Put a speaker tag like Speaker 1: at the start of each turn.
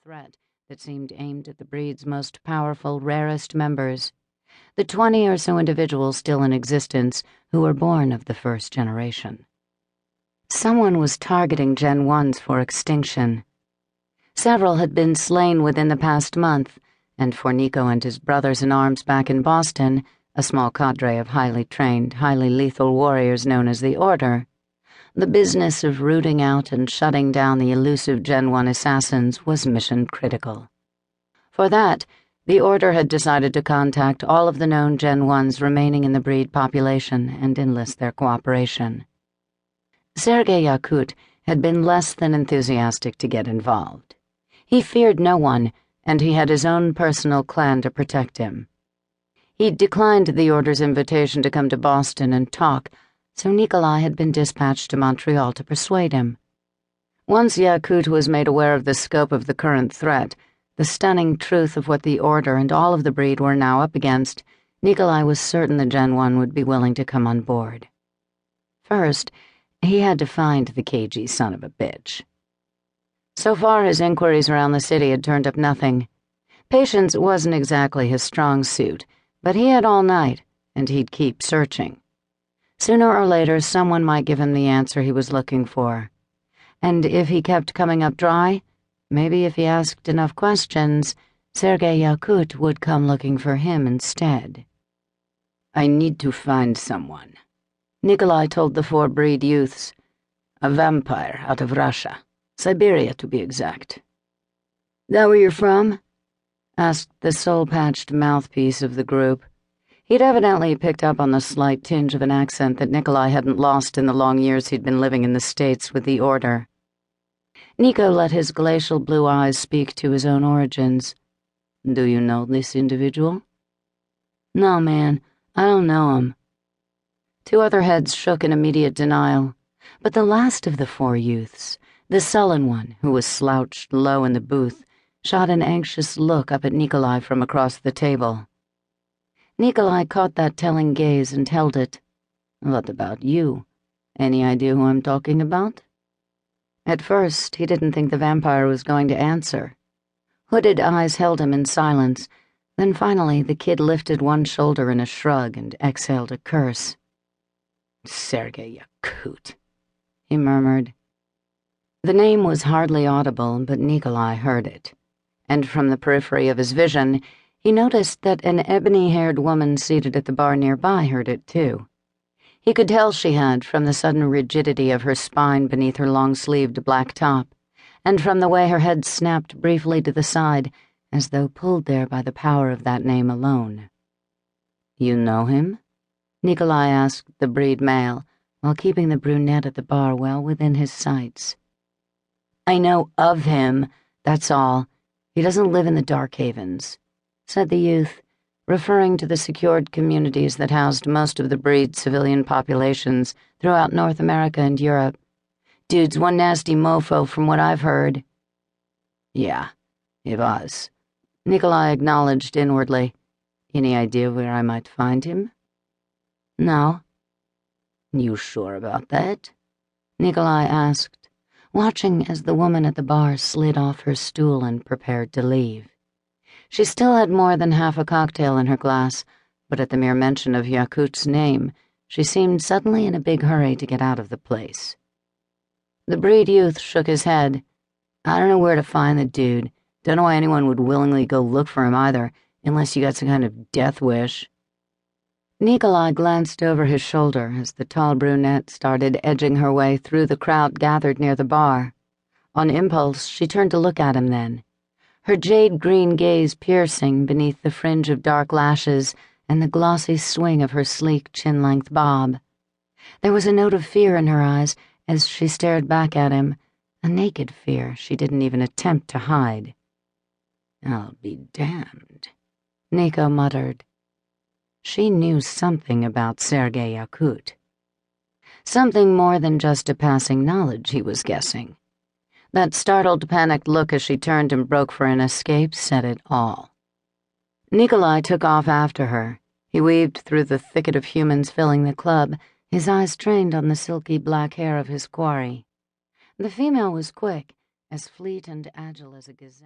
Speaker 1: threat that seemed aimed at the breed's most powerful, rarest members, the 20 or so individuals still in existence who were born of the first generation. Someone was targeting Gen 1s for extinction. Several had been slain within the past month, and for Niko and his brothers-in-arms back in Boston, a small cadre of highly trained, highly lethal warriors known as the Order, the business of rooting out and shutting down the elusive Gen 1 assassins was mission-critical. For that, the Order had decided to contact all of the known Gen 1s remaining in the breed population and enlist their cooperation. Sergei Yakut had been less than enthusiastic to get involved. He feared no one, and he had his own personal clan to protect him. He'd declined the Order's invitation to come to Boston and talk, so Nikolai had been dispatched to Montreal to persuade him. Once Yakut was made aware of the scope of the current threat, the stunning truth of what the Order and all of the breed were now up against, Nikolai was certain the Gen 1 would be willing to come on board. First, he had to find the cagey son of a bitch. So far, his inquiries around the city had turned up nothing. Patience wasn't exactly his strong suit, but he had all night, and he'd keep searching. Sooner or later, someone might give him the answer he was looking for. And if he kept coming up dry, maybe if he asked enough questions, Sergei Yakut would come looking for him instead. "I need to find someone," Nikolai told the 4 breed youths. "A vampire out of Russia. Siberia, to be exact." "That where you're from?" asked the soul-patched mouthpiece of the group. He'd evidently picked up on the slight tinge of an accent that Nikolai hadn't lost in the long years he'd been living in the States with the Order. Niko let his glacial blue eyes speak to his own origins. "Do you know this individual?" "No, man, I don't know him." 2 other heads shook in immediate denial, but the last of the 4 youths, the sullen one who was slouched low in the booth, shot an anxious look up at Nikolai from across the table. Nikolai caught that telling gaze and held it. "What about you? Any idea who I'm talking about?" At first, he didn't think the vampire was going to answer. Hooded eyes held him in silence. Then finally, the kid lifted one shoulder in a shrug and exhaled a curse. "Sergei Yakut," he murmured. The name was hardly audible, but Nikolai heard it. And from the periphery of his vision, he noticed that an ebony-haired woman seated at the bar nearby heard it too. He could tell she had from the sudden rigidity of her spine beneath her long-sleeved black top, and from the way her head snapped briefly to the side, as though pulled there by the power of that name alone. "You know him?" Nikolai asked the breed male, while keeping the brunette at the bar well within his sights. "I know of him, that's all. He doesn't live in the Dark Havens," said the youth, referring to the secured communities that housed most of the breed's civilian populations throughout North America and Europe. "Dude's one nasty mofo from what I've heard." "Yeah, he was," Nikolai acknowledged inwardly. "Any idea where I might find him?" "No." "You sure about that?" Nikolai asked, watching as the woman at the bar slid off her stool and prepared to leave. She still had more than half a cocktail in her glass, but at the mere mention of Yakut's name, she seemed suddenly in a big hurry to get out of the place. The breed youth shook his head. "I don't know where to find the dude. Don't know why anyone would willingly go look for him either, unless you got some kind of death wish." Nikolai glanced over his shoulder as the tall brunette started edging her way through the crowd gathered near the bar. On impulse, she turned to look at him then, her jade-green gaze piercing beneath the fringe of dark lashes and the glossy swing of her sleek chin-length bob. There was a note of fear in her eyes as she stared back at him, a naked fear she didn't even attempt to hide. "I'll be damned," Niko muttered. She knew something about Sergei Yakut. Something more than just a passing knowledge, he was guessing. That startled, panicked look as she turned and broke for an escape said it all. Nikolai took off after her. He weaved through the thicket of humans filling the club, his eyes trained on the silky black hair of his quarry. The female was quick, as fleet and agile as a gazelle.